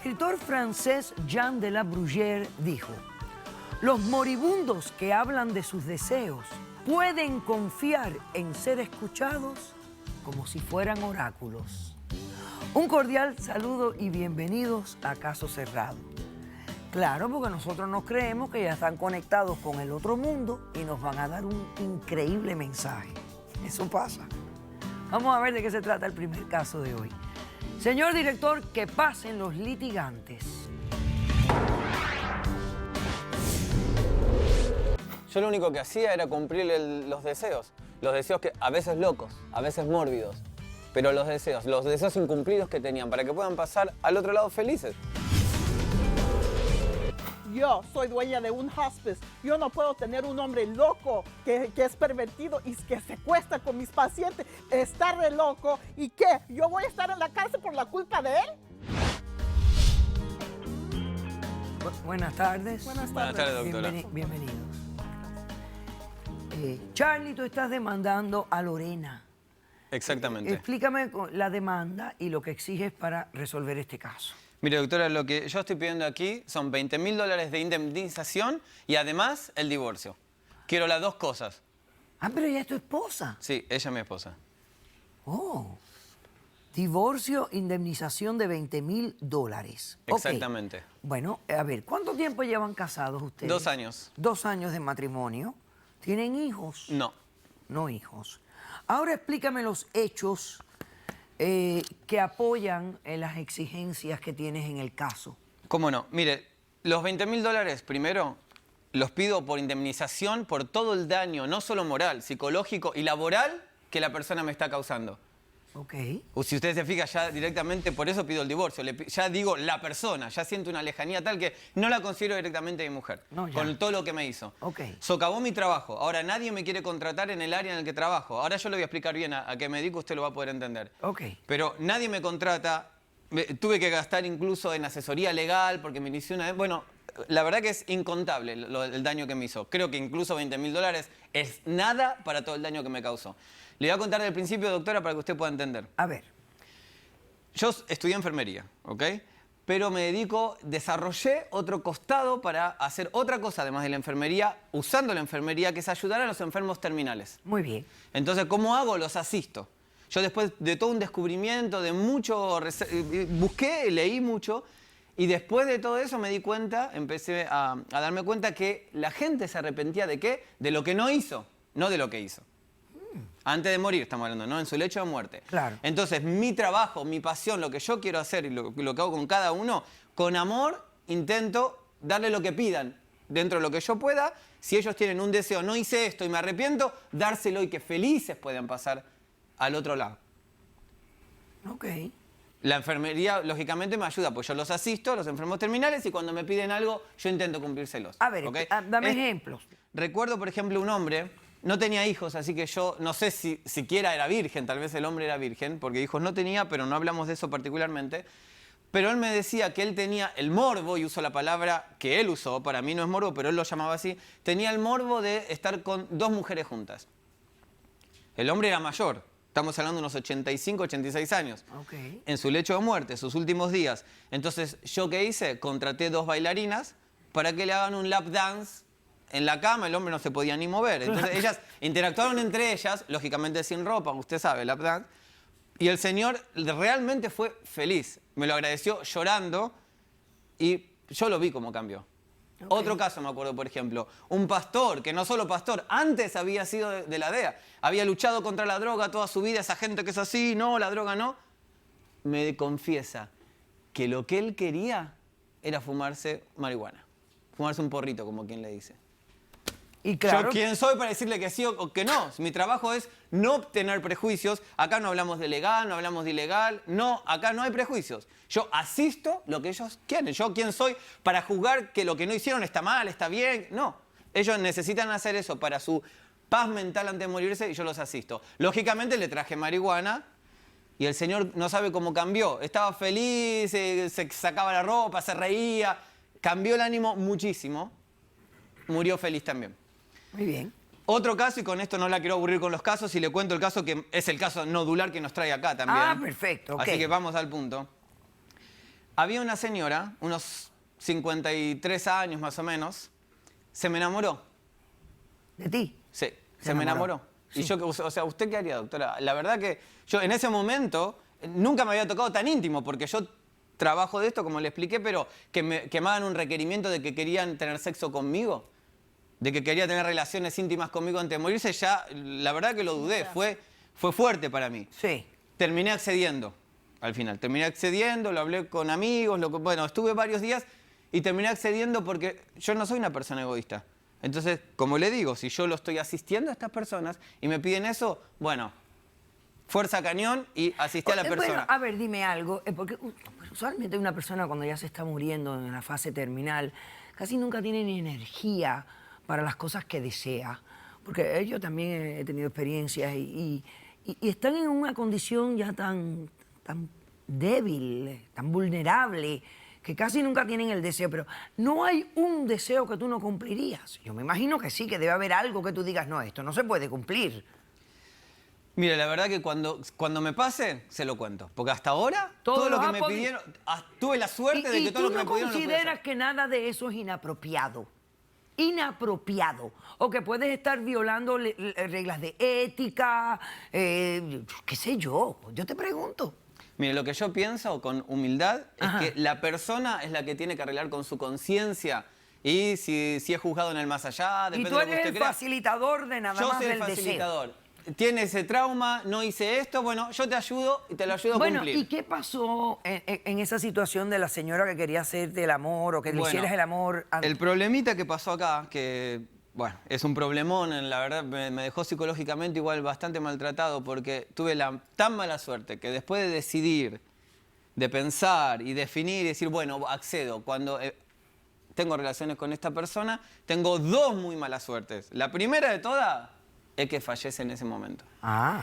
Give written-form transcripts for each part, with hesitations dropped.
escritor francés Jean de La Bruyère dijo: los moribundos que hablan de sus deseos pueden confiar en ser escuchados como si fueran oráculos. Un cordial saludo y bienvenidos a Caso Cerrado. Claro, porque nosotros nos creemos que ya están conectados con el otro mundo y nos van a dar un increíble mensaje. Eso pasa. Vamos a ver de qué se trata el primer caso de hoy. Señor director, que pasen los litigantes. Yo lo único que hacía era cumplir los deseos que a veces locos, a veces mórbidos, pero los deseos incumplidos que tenían para que puedan pasar al otro lado felices. Yo soy dueña de un hospice. Yo no puedo tener un hombre loco que es pervertido y que secuestra con mis pacientes. Está re loco. ¿Y qué? ¿Yo voy a estar en la cárcel por la culpa de él? Buenas tardes. Buenas Buenas tardes, doctora. Bienvenidos. Charlie, tú estás demandando a Lorena. Exactamente. Explícame la demanda y lo que exiges para resolver este caso. Mire, doctora, lo que yo estoy pidiendo aquí son $20.000 de indemnización y además el divorcio. Quiero las dos cosas. Ah, pero ella es tu esposa. Sí, ella es mi esposa. Oh. Divorcio, indemnización de $20.000. Exactamente. Okay. Bueno, a ver, ¿cuánto tiempo llevan casados ustedes? 2 años. 2 años de matrimonio. ¿Tienen hijos? No. No hijos. Ahora explícame los hechos que apoyan las exigencias que tienes en el caso. ¿Cómo no? Mire, los $20.000 primero los pido por indemnización por todo el daño, no solo moral, psicológico y laboral que la persona me está causando. Ok. O si usted se fija, ya directamente por eso pido el divorcio. Ya digo la persona, ya siento una lejanía tal que no la considero directamente mi mujer. No, ya. Con todo lo que me hizo. Ok. Socavó mi trabajo. Ahora nadie me quiere contratar en el área en el que trabajo. Ahora yo le voy a explicar bien a qué me dedico, usted lo va a poder entender. Ok. Pero nadie me contrata. Tuve que gastar incluso en asesoría legal porque me inició una... Bueno, la verdad que es incontable el daño que me hizo. Creo que incluso $20.000 es nada para todo el daño que me causó. Le voy a contar del principio, doctora, para que usted pueda entender. A ver. Yo estudié enfermería, ¿ok? Pero desarrollé otro costado para hacer otra cosa además de la enfermería, usando la enfermería, que es ayudar a los enfermos terminales. Muy bien. Entonces, ¿cómo hago? Los asisto. Yo después de todo un descubrimiento, de mucho... Busqué, leí mucho, y después de todo eso me di cuenta, empecé a darme cuenta que la gente se arrepentía ¿de qué? De lo que no hizo, no de lo que hizo. Antes de morir estamos hablando, ¿no? En su lecho de muerte. Claro. Entonces, mi trabajo, mi pasión, lo que yo quiero hacer y lo que hago con cada uno, con amor intento darle lo que pidan dentro de lo que yo pueda. Si ellos tienen un deseo, no hice esto y me arrepiento, dárselo y que felices puedan pasar al otro lado. Ok. La enfermería, lógicamente, me ayuda, pues yo los asisto, los enfermos terminales, y cuando me piden algo, yo intento cumplírselos. A ver, ¿okay? dame ejemplos. Recuerdo, por ejemplo, un hombre, no tenía hijos, así que yo no sé si siquiera era virgen, tal vez el hombre era virgen, porque hijos no tenía, pero no hablamos de eso particularmente. Pero él me decía que él tenía el morbo, y uso la palabra que él usó, para mí no es morbo, pero él lo llamaba así, tenía el morbo de estar con 2 mujeres juntas. El hombre era mayor, estamos hablando de unos 85, 86 años. Ok. En su lecho de muerte, sus últimos días. Entonces, ¿yo qué hice? Contraté 2 bailarinas para que le hagan un lap dance en la cama. El hombre no se podía ni mover. Entonces, ellas interactuaron entre ellas, lógicamente sin ropa, usted sabe, lap dance. Y el señor realmente fue feliz. Me lo agradeció llorando y yo lo vi cómo cambió. Okay. Otro caso me acuerdo, por ejemplo, un pastor, que no solo pastor, antes había sido de la DEA, había luchado contra la droga toda su vida, esa gente que es así, no, la droga no, me confiesa que lo que él quería era fumarse marihuana, fumarse un porrito, como quien le dice. Y claro, ¿Yo quién soy para decirle que sí o que no? Mi trabajo es no tener prejuicios. Acá no hablamos de legal, no hablamos de ilegal. No, acá no hay prejuicios. Yo asisto lo que ellos quieren. ¿Yo quién soy para juzgar que lo que no hicieron está mal, está bien? No. Ellos necesitan hacer eso para su paz mental antes de morirse y yo los asisto. Lógicamente le traje marihuana y el señor no sabe cómo cambió. Estaba feliz, se sacaba la ropa, se reía. Cambió el ánimo muchísimo. Murió feliz también. muy bien. Otro caso, y con esto no la quiero aburrir con los casos, y le cuento el caso que es el caso nodular que nos trae acá también. Ah, perfecto, ok. Así que vamos al punto. había una señora, unos 53 años más o menos, se me enamoró. ¿De ti? Sí, se me enamoró. Sí. Y yo, o sea, ¿usted qué haría, doctora? La verdad que yo en ese momento nunca me había tocado tan íntimo, porque yo trabajo de esto, como le expliqué, pero que me hagan un requerimiento de que querían tener sexo conmigo, de que quería tener relaciones íntimas conmigo antes de morirse, ya, la verdad que lo dudé, fue fuerte para mí. Sí. Terminé accediendo, al final. Terminé accediendo, lo hablé con amigos, bueno, estuve varios días y terminé accediendo porque yo no soy una persona egoísta. Entonces, como le digo, si yo lo estoy asistiendo a estas personas y me piden eso, bueno, fuerza cañón y asistí a la persona. Bueno, a ver, dime algo, porque usualmente una persona cuando ya se está muriendo en la fase terminal, casi nunca tiene ni energía para las cosas que desea. Porque yo también he tenido experiencias y están en una condición ya tan débil, tan vulnerable, que casi nunca tienen el deseo. Pero no hay un deseo que tú no cumplirías. Yo me imagino que sí, que debe haber algo que tú digas, no, esto no se puede cumplir. Mira, la verdad que cuando me pase, se lo cuento. Porque hasta ahora, todo lo que me pidieron, tuve la suerte de que todo lo que me pidieron lo pude hacer. ¿Y tú no consideras que nada de eso es inapropiado? Inapropiado. O que puedes estar violando reglas de ética, qué sé yo. Yo te pregunto. Mire, lo que yo pienso con humildad es que la persona es la que tiene que arreglar con su conciencia. Y si es juzgado en el más allá, depende de lo que usted crea. Y tú eres el facilitador de nada más del deseo. Yo soy el facilitador. Tiene ese trauma, no hice esto, bueno, yo te ayudo y te lo ayudo a cumplir. Bueno, ¿y qué pasó en esa situación de la señora que quería hacerte el amor o que le hicieras el amor? El problemita que pasó acá, que, bueno, es un problemón, la verdad, me dejó psicológicamente igual bastante maltratado porque tuve tan mala suerte que después de decidir, de pensar y definir y decir, bueno, accedo, cuando tengo relaciones con esta persona, tengo dos muy malas suertes. La primera de todas es que fallece en ese momento. Ah.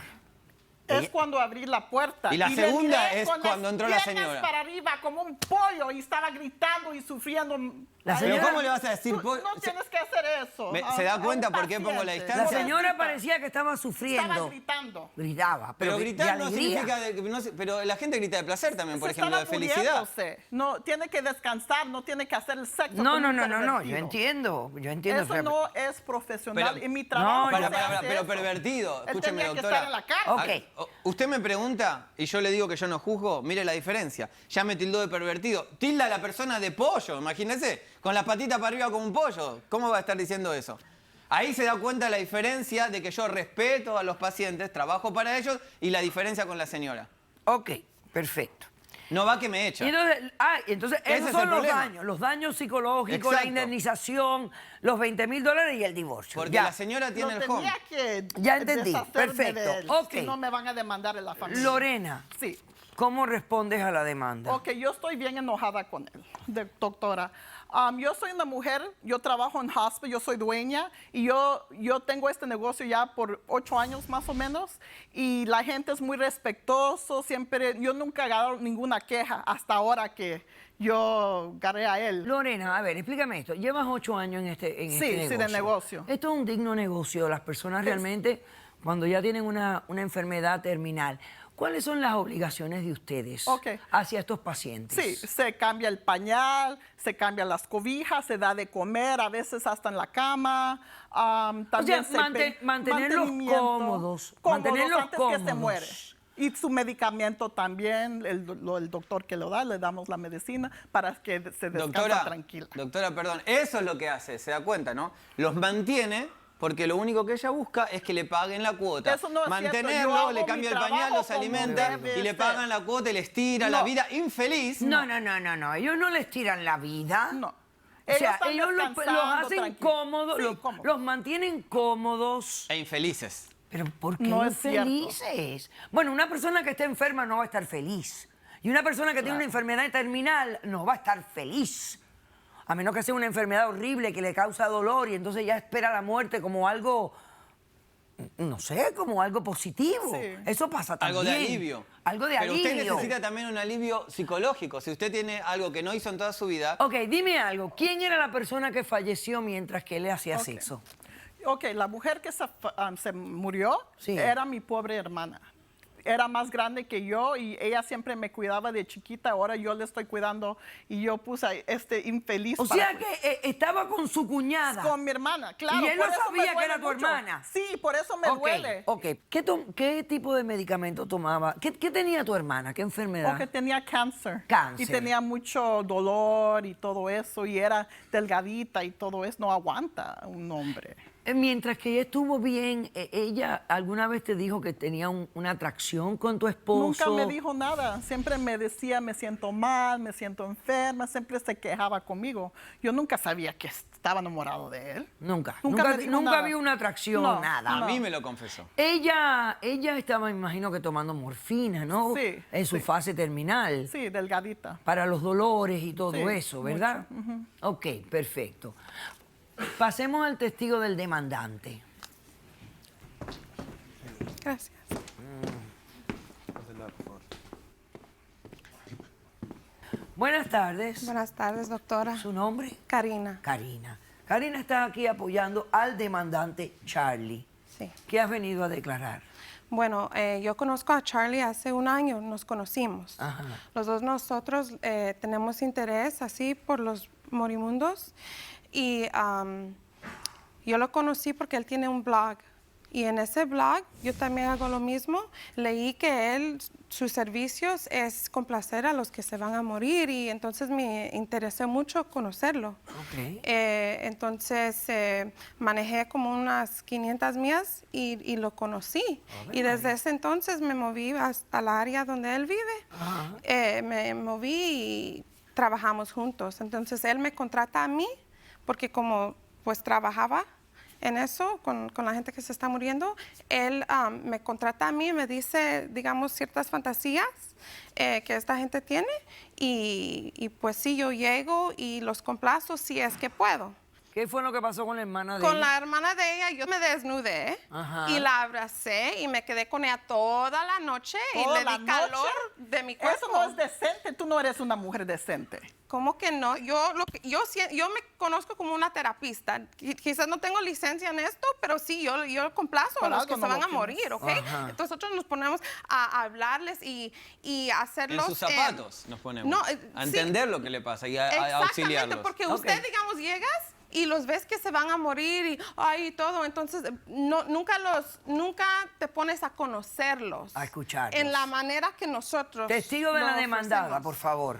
Es cuando abrí la puerta. Y la segunda es cuando entró la piernas señora. para arriba como un pollo y estaba gritando y sufriendo. La Pero señora- ¿cómo le vas a decir? No tienes que hacer eso. ¿Se da a cuenta un por qué pongo la paciente. distancia? La señora parecía que estaba sufriendo. Estaba gritando. Gritaba, Pero de gritar no alegría. significa... pero la gente grita de placer también, por Se ejemplo, de estaba felicidad. muriéndose. No, tiene que descansar, no tiene que hacer el sexo. No, con no, un no, no, yo pervertido. entiendo. Eso no es profesional. Pero- y mi trabajo No, no, Pero pervertido, Él escúcheme, tenía que doctora. estar en la cárcel. Ok. Usted me pregunta y yo le digo que yo no juzgo, mire la diferencia. Ya me tildó de pervertido. Tilda a la persona de pollo, imagínese, con las patitas para arriba como un pollo. ¿Cómo va a estar diciendo eso? Ahí se da cuenta la diferencia de que yo respeto a los pacientes, trabajo para ellos y la diferencia con la señora. Ok, perfecto. No va que me echa. Y entonces Ese esos es son el problema. los daños psicológicos, la Exacto. indemnización, los $20,000 y el divorcio. Porque Ya. la señora tiene No el home. tenía que Ya entendí, deshacerme perfecto. de él, Ok. si no me van a demandar en la familia. Lorena, Sí. ¿cómo respondes a la demanda? Ok, yo estoy bien enojada con él, doctora. Yo soy una mujer, yo trabajo en hospice, yo soy dueña y yo tengo este negocio ya por 8 años más o menos y la gente es muy respetuoso, siempre, yo nunca he dado ninguna queja hasta ahora que yo agarré a él. Lorena, a ver, explícame esto. Llevas 8 años en este negocio. Sí, de negocio. Esto es un digno negocio. Las personas realmente, cuando ya tienen una enfermedad terminal, ¿cuáles son las obligaciones de ustedes hacia estos pacientes? Sí, se cambia el pañal, se cambian las cobijas, se da de comer, a veces hasta en la cama. También mantenerlos mantenimiento. cómodos. Mantenerlos antes que se cómodos. muere. Y su medicamento también, el doctor que lo da, le damos la medicina para que se descanse tranquila. Doctora, perdón, eso es lo que hace, se da cuenta, ¿no? Los mantiene porque lo único que ella busca es que le paguen la cuota. Eso no es mantenerlo, cierto. Yo hago le cambia mi el pañal, trabajo los como alimenta debe y le ser. pagan la cuota y les tira la vida infeliz. No. Ellos no les tiran la vida. No. O sea, están ellos los descansando hacen tranquilos. cómodos, Sí, cómodos. los mantienen cómodos. E infelices. Pero ¿por qué No es cierto. infelices? Bueno, una persona que esté enferma no va a estar feliz. Y una persona que tiene una enfermedad terminal no va a estar feliz. A menos que sea una enfermedad horrible que le causa dolor y entonces ya espera la muerte como algo, no sé, como algo positivo. Sí. Eso pasa también. Algo de alivio. Algo de Pero alivio. usted necesita también un alivio psicológico. Si usted tiene algo que no hizo en toda su vida... Ok, dime algo. ¿Quién era la persona que falleció mientras que él le hacía sexo? Ok, la mujer que se murió Sí. era mi pobre hermana. era más grande que yo y ella siempre me cuidaba de chiquita. Ahora yo le estoy cuidando y yo puse a este infeliz. O sea que estaba con su cuñada. Con mi hermana, claro. Y él por no eso me sabía que duele era tu mucho. hermana. Sí, por eso me duele. Ok. ¿Qué tipo de medicamento tomaba? ¿Qué tenía tu hermana? ¿Qué enfermedad? Porque tenía cáncer. Cáncer. Y tenía mucho dolor y todo eso. Y era delgadita y todo eso. No aguanta un hombre. Mientras que ella estuvo bien, ¿ella alguna vez te dijo que tenía una atracción con tu esposo? Nunca me dijo nada. Siempre me decía, me siento mal, me siento enferma. Siempre se quejaba conmigo. Yo nunca sabía que estaba enamorado de él. Nunca me dijo nada. vi una atracción, No, nada. A mí me lo confesó. Ella estaba, me imagino que tomando morfina, ¿no? Sí, En su sí. fase terminal. Sí, delgadita. Para los dolores y todo Sí, eso, ¿verdad? Ok, perfecto. Pasemos al testigo del demandante. Gracias. Buenas tardes. Buenas tardes, doctora. ¿Su nombre? Karina. Karina. Karina está aquí apoyando al demandante Charlie. Sí. ¿Qué has venido a declarar? Bueno, yo conozco a Charlie hace un año, nos conocimos. Ajá. Los dos nosotros tenemos interés así por los moribundos y yo lo conocí porque él tiene un blog y en ese blog yo también hago lo mismo. Leí que él, sus servicios es complacer a los que se van a morir y entonces me interesó mucho conocerlo. Ok. Entonces manejé como unas 500 millas y lo conocí. Y desde ese entonces me moví a la área donde él vive. Me moví y trabajamos juntos. Entonces él me contrata a mí porque como pues trabajaba en eso con la gente que se está muriendo, él me contrata a mí y me dice, digamos, ciertas fantasías que esta gente tiene y pues sí, yo llego y los complazo si es que puedo. ¿Qué fue lo que pasó con la hermana de Con ella? la hermana de ella yo me desnudé Ajá. y la abracé y me quedé con ella toda la noche y ¿Toda le la di noche? calor de mi cuerpo. Eso no es decente. Tú no eres una mujer decente. ¿Cómo que no? Yo me conozco como una terapista. Quizás no tengo licencia en esto, pero sí, yo complazo a Por los algo que no se van lo a morir, ¿ok? Ajá. Entonces nosotros nos ponemos a hablarles y hacerlos... En sus zapatos nos ponemos. no, a sí. entender lo que le pasa y a Exactamente, auxiliarlos. porque Ok. usted, digamos, llegas y los ves que se van a morir y ay, todo, entonces nunca te pones a conocerlos. A escucharlos. En la manera que nosotros Testigo de lo la demandada, ofrecemos. por favor.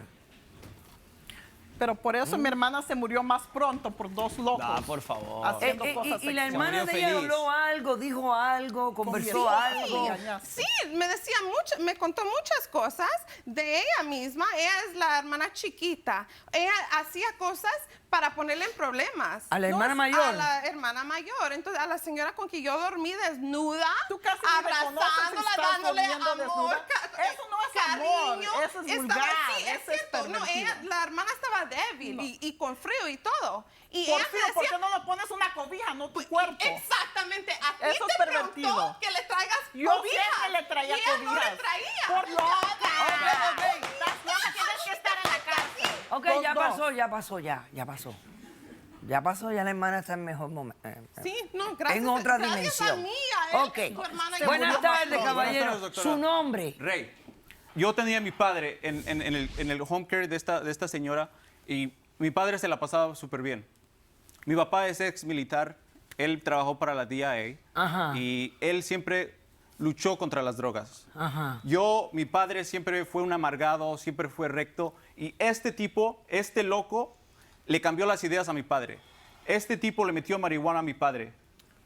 Pero por eso mi hermana se murió más pronto por dos locos. Ah, por favor. Haciendo Y cosas la sexuales. hermana murió de ella feliz. habló algo, dijo algo, conversó algo. Sí, me decía mucho, me contó muchas cosas de ella misma. Ella es la hermana chiquita. Ella hacía cosas para ponerle en problemas. ¿A la hermana A mayor? la hermana mayor. Entonces, a la señora con quien yo dormí desnuda, Tú casi ni me conoces y abrazándola, estás dándole durmiendo amor, desnuda. Eso no es cariño. amor, eso es Estaba- vulgar, sí, es eso es cierto. No, pervertido. la hermana estaba débil No. y con frío y todo. Y Por ella fin, me ¿por decía, qué no le pones una cobija, no tu cuerpo? exactamente, a ti Eso es te pervertido. preguntó que le traigas Yo cobijas. siempre le traía y ella no cobijas. le traía. Por loca. Ya, Estás loca, tienes que estar en la cárcel. Ok, Los ya dos. pasó, ya pasó, ya pasó. Ya pasó, ya la hermana está en mejor momento. Sí, no, gracias. En otra gracias dimensión. a mí, a él, Ok. tu hermana y Buenas yo. tardes, Buenas caballero. tardes, doctora. Su nombre. Rey, yo tenía a mi padre en el home care de esta señora y mi padre se la pasaba súper bien. Mi papá es ex militar, él trabajó para la DIA Ajá. y él siempre luchó contra las drogas. Ajá. Mi padre siempre fue un amargado, siempre fue recto y este tipo, este loco, le cambió las ideas a mi padre. Este tipo le metió marihuana a mi padre.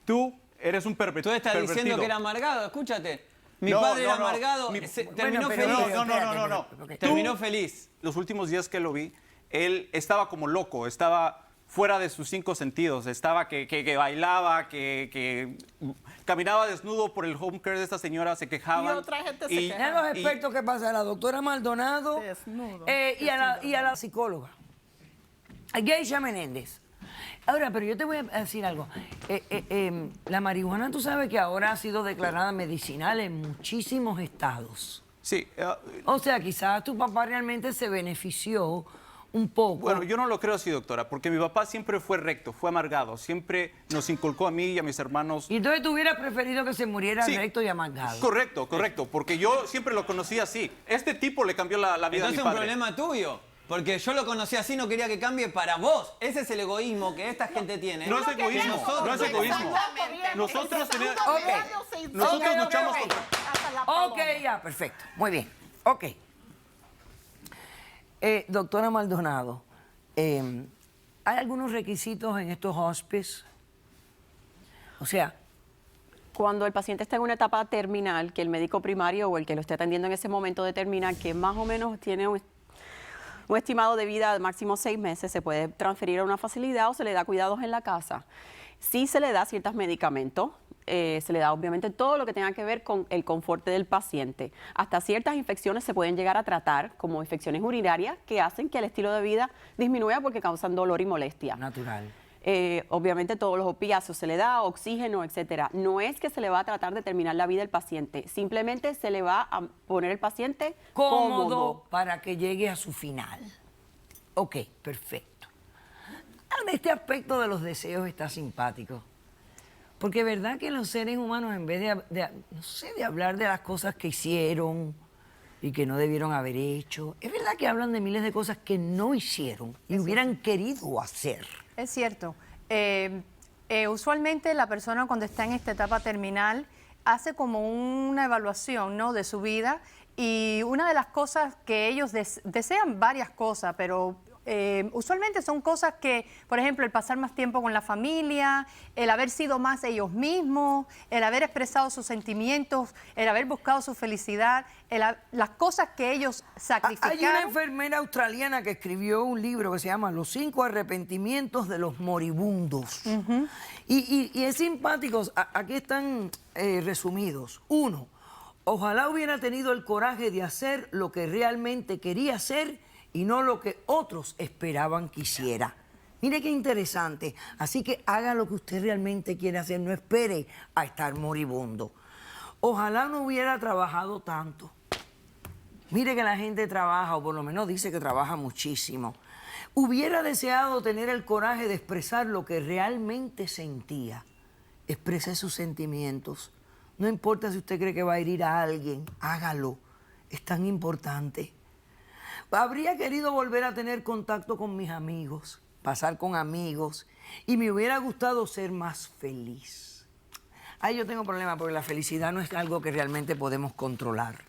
Tú eres un Tú estás diciendo pervertido. que era amargado, escúchate. Mi No, padre era no, no. amargado, Mi- terminó pero feliz. No. Ok. Terminó Tú- feliz. Los últimos días que lo vi, él estaba como loco, estaba fuera de sus cinco sentidos, estaba que bailaba, que caminaba desnudo por el home care de esta señora, se quejaban. Y otra gente se y- queja. Ya los y- expertos que pasa, la doctora Maldonado Desnudo. y a la psicóloga. Geisha Menéndez. Ahora, pero yo te voy a decir algo. La marihuana, tú sabes que ahora ha sido declarada medicinal en muchísimos estados. Sí, O sea, quizás tu papá realmente se benefició un poco. Bueno, yo no lo creo así, doctora, porque mi papá siempre fue recto, fue amargado, siempre nos inculcó a mí y a mis hermanos. Y entonces tú hubieras preferido que se muriera Sí. recto y amargado. Correcto, correcto, porque yo siempre lo conocí así. Este tipo le cambió la vida a mi Entonces es un padre. problema tuyo. Porque yo lo conocí así, no quería que cambie para vos. Ese es el egoísmo que esta gente tiene. No es egoísmo, no es egoísmo. Nosotros tenemos... Nosotros luchamos contra... Ok, ya, perfecto. Muy bien. Ok. Doctora Maldonado, ¿hay algunos requisitos en estos hospices? O sea, Cuando el paciente está en una etapa terminal, que el médico primario o el que lo esté atendiendo en ese momento determina que más o menos tiene un estimado de vida de máximo 6 meses, se puede transferir a una facilidad o se le da cuidados en la casa. Sí se le da ciertos medicamentos, se le da obviamente todo lo que tenga que ver con el confort del paciente. Hasta ciertas infecciones se pueden llegar a tratar, como infecciones urinarias, que hacen que el estilo de vida disminuya porque causan dolor y molestia. natural. Obviamente todos los opiáceos se le da, oxígeno, etcétera. No es que se le va a tratar de terminar la vida del paciente, simplemente se le va a poner el paciente Cómodo para que llegue a su final. Ok, perfecto. Este aspecto de los deseos está simpático. Porque es verdad que los seres humanos, en vez de hablar de las cosas que hicieron y que no debieron haber hecho, es verdad que hablan de miles de cosas que no hicieron y hubieran querido hacer. Es cierto. Usualmente la persona cuando está en esta etapa terminal hace como una evaluación, ¿no?, de su vida, y una de las cosas que ellos desean varias cosas, pero usualmente son cosas que, por ejemplo, el pasar más tiempo con la familia, el haber sido más ellos mismos, el haber expresado sus sentimientos, el haber buscado su felicidad, las cosas que ellos sacrificaron. Hay una enfermera australiana que escribió un libro que se llama Los 5 arrepentimientos de los moribundos. Y es simpático, aquí están resumidos. 1, ojalá hubiera tenido el coraje de hacer lo que realmente quería hacer y no lo que otros esperaban que hiciera. Mire qué interesante. Así que haga lo que usted realmente quiere hacer, no espere a estar moribundo. Ojalá no hubiera trabajado tanto. Mire que la gente trabaja, o por lo menos dice que trabaja muchísimo. Hubiera deseado tener el coraje de expresar lo que realmente sentía. Exprese sus sentimientos. No importa si usted cree que va a herir a alguien, hágalo. Es tan importante. Habría querido volver a tener contacto con mis amigos, pasar con amigos, y me hubiera gustado ser más feliz. Ahí yo tengo problema porque la felicidad no es algo que realmente podemos controlar.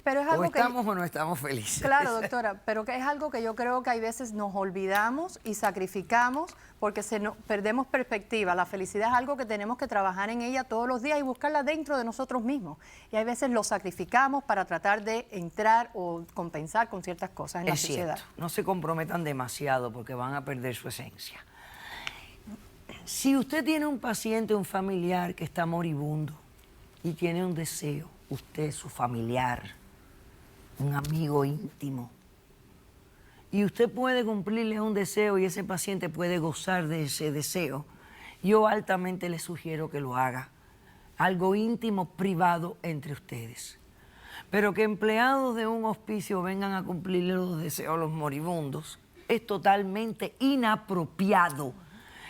Pero es algo o estamos o no estamos felices. Claro, doctora, pero que es algo que yo creo que hay veces nos olvidamos y sacrificamos porque perdemos perspectiva. La felicidad es algo que tenemos que trabajar en ella todos los días y buscarla dentro de nosotros mismos. Y hay veces lo sacrificamos para tratar de entrar o compensar con ciertas cosas en la sociedad. Cierto. No se comprometan demasiado porque van a perder su esencia. Si usted tiene un paciente, un familiar que está moribundo y tiene un deseo, usted, su familiar, un amigo íntimo, y usted puede cumplirle un deseo y ese paciente puede gozar de ese deseo, yo altamente le sugiero que lo haga. Algo íntimo, privado entre ustedes. Pero que empleados de un hospicio vengan a cumplirle los deseos a los moribundos es totalmente inapropiado.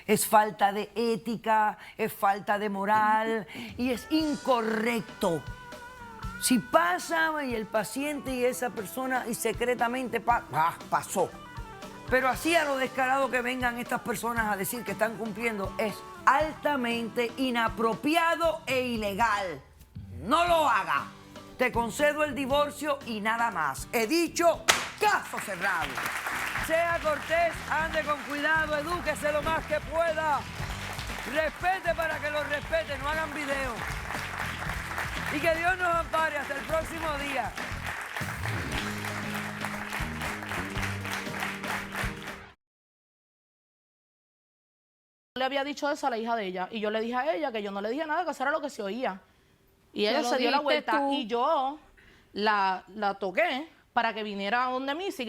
Es falta de ética, es falta de moral y es incorrecto. Si pasa y el paciente y esa persona y secretamente pasó. Pero así a lo descarado que vengan estas personas a decir que están cumpliendo es altamente inapropiado e ilegal. No lo haga. Te concedo el divorcio y nada más. He dicho, caso cerrado. Sea cortés, ande con cuidado, edúquese lo más que pueda. Respete para que lo respete, no hagan video. Y que Dios nos ampare hasta el próximo día. Le había dicho eso a la hija de ella y yo le dije a ella que yo no le dije nada, que eso era lo que se oía. Y ella se dio la vuelta y yo la toqué para que viniera a donde mí.